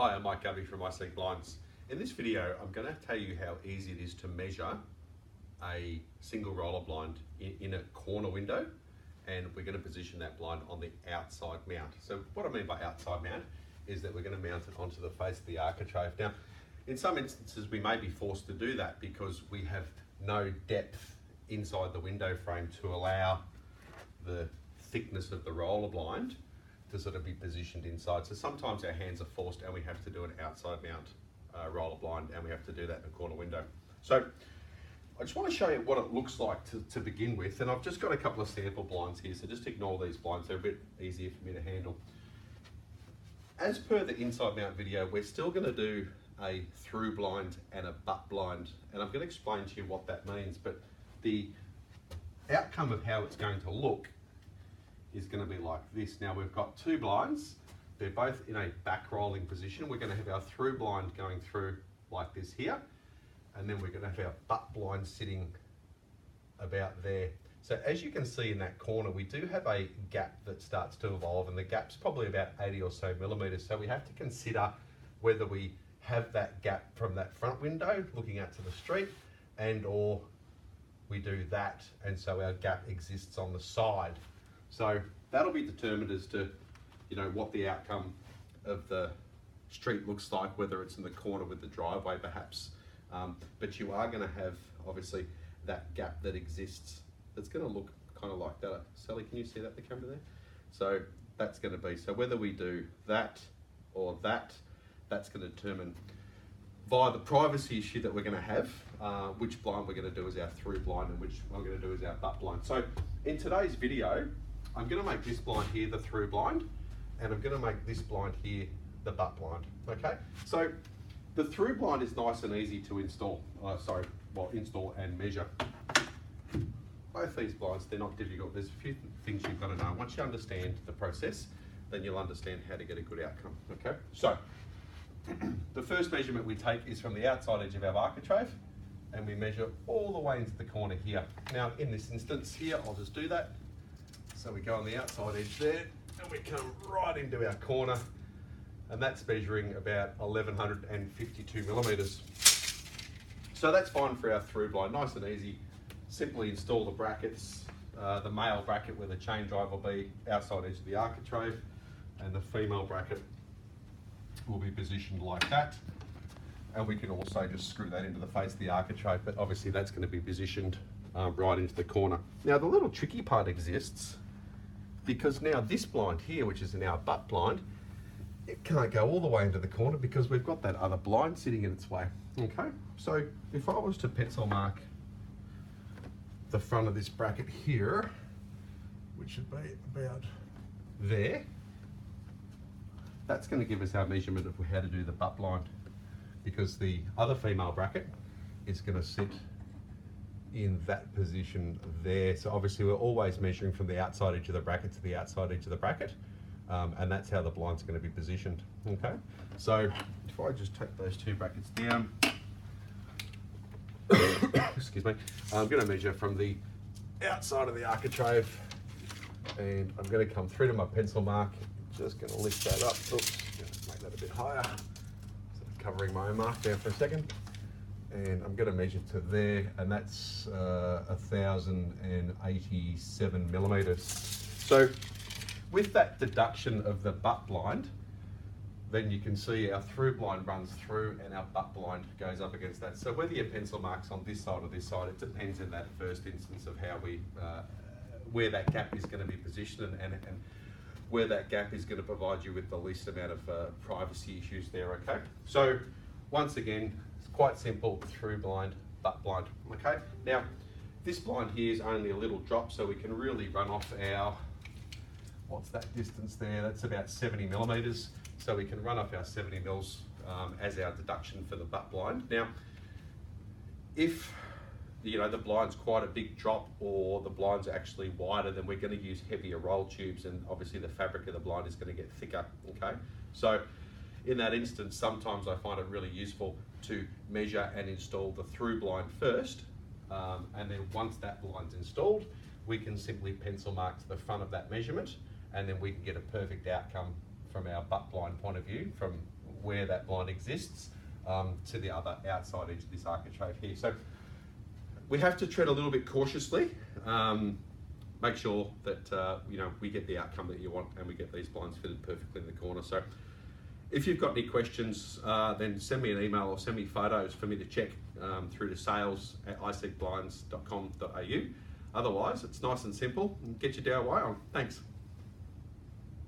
Hi, I'm Mike Gubby from iSeek Blinds. In this video, I'm going to tell you how easy it is to measure a single roller blind in a corner window, and we're going to position that blind on the outside mount. So what I mean by outside mount is that we're going to mount it onto the face of the architrave. Now, in some instances, we may be forced to do that because we have no depth inside the window frame to allow the thickness of the roller blind to sort of be positioned inside. So sometimes our hands are forced and we have to do an outside mount roller blind, and we have to do that in a corner window. So I just want to show you what it looks like to begin with, and I've just got a couple of sample blinds here, so just ignore these blinds, they're a bit easier for me to handle. As per the inside mount video, we're still going to do a through blind and a butt blind, and I'm going to explain to you what that means, but the outcome of how it's going to look is going to be like this. Now we've got two blinds, they're both in a back rolling position. We're going to have our through blind going through like this here, and then we're going to have our butt blind sitting about there. So as you can see in that corner, we do have a gap that starts to evolve, and the gap's probably about 80 or so millimeters. So we have to consider whether we have that gap from that front window looking out to the street, and or we do that, and so our gap exists on the side. So that'll be determined as to, you know, what the outcome of the street looks like, whether it's in the corner with the driveway perhaps. But you are going to have obviously that gap that exists that's going to look kind of like that. Sally, can you see that, the camera there? So that's going to be, so whether we do that or that, that's going to determine via the privacy issue that we're going to have, which blind we're going to do as our through blind and which one we're going to do as our butt blind. So in today's video, I'm going to make this blind here the through blind, and I'm going to make this blind here the butt blind, okay? So the through blind is nice and easy to install, install and measure. Both these blinds, they're not difficult. There's a few things you've got to know. Once you understand the process, then you'll understand how to get a good outcome, okay? So the first measurement we take is from the outside edge of our architrave, and we measure all the way into the corner here. Now in this instance here, I'll just do that. So we go on the outside edge there, and we come right into our corner, and that's measuring about 1152 millimeters. So that's fine for our through blind, nice and easy. Simply install the brackets, the male bracket where the chain drive will be outside edge of the architrave, and the female bracket will be positioned like that. And we can also just screw that into the face of the architrave, but obviously that's going to be positioned right into the corner. Now the little tricky part exists because now this blind here, which is in our butt blind, it can't go all the way into the corner because we've got that other blind sitting in its way. Okay, so if I was to pencil mark the front of this bracket here, which would be about there, that's going to give us our measurement of how to do the butt blind, because the other female bracket is going to sit in that position there. So obviously we're always measuring from the outside edge of the bracket to the outside edge of the bracket, and that's how the blind's going to be positioned. Okay, so if I just take those two brackets down, excuse me, I'm going to measure from the outside of the architrave, and I'm going to come through to my pencil mark. Just going to lift that up. Oops, make that a bit higher. So covering my own mark there for a second. And I'm going to measure to there, and that's 1087 millimeters. So with that deduction of the butt blind, then you can see our through blind runs through and our butt blind goes up against that. So whether your pencil marks on this side or this side, it depends in that first instance of how we, where that gap is going to be positioned, and where that gap is going to provide you with the least amount of privacy issues there, okay? So once again, it's quite simple, through blind, butt blind, okay? Now, this blind here is only a little drop, so we can really run off our, what's that distance there? That's about 70 millimeters. So we can run off our 70 mils as our deduction for the butt blind. Now, if you know the blind's quite a big drop, or the blind's actually wider, then we're going to use heavier roll tubes, and obviously the fabric of the blind is going to get thicker, okay? So in that instance, sometimes I find it really useful to measure and install the through blind first, and then once that blind's installed, we can simply pencil mark to the front of that measurement, and then we can get a perfect outcome from our butt blind point of view, from where that blind exists to the other outside edge of this architrave here. So we have to tread a little bit cautiously, make sure that we get the outcome that you want and we get these blinds fitted perfectly in the corner. So if you've got any questions, then send me an email or send me photos for me to check through to sales@iseekblinds.com.au. Otherwise, it's nice and simple. Get your DIY on. Thanks.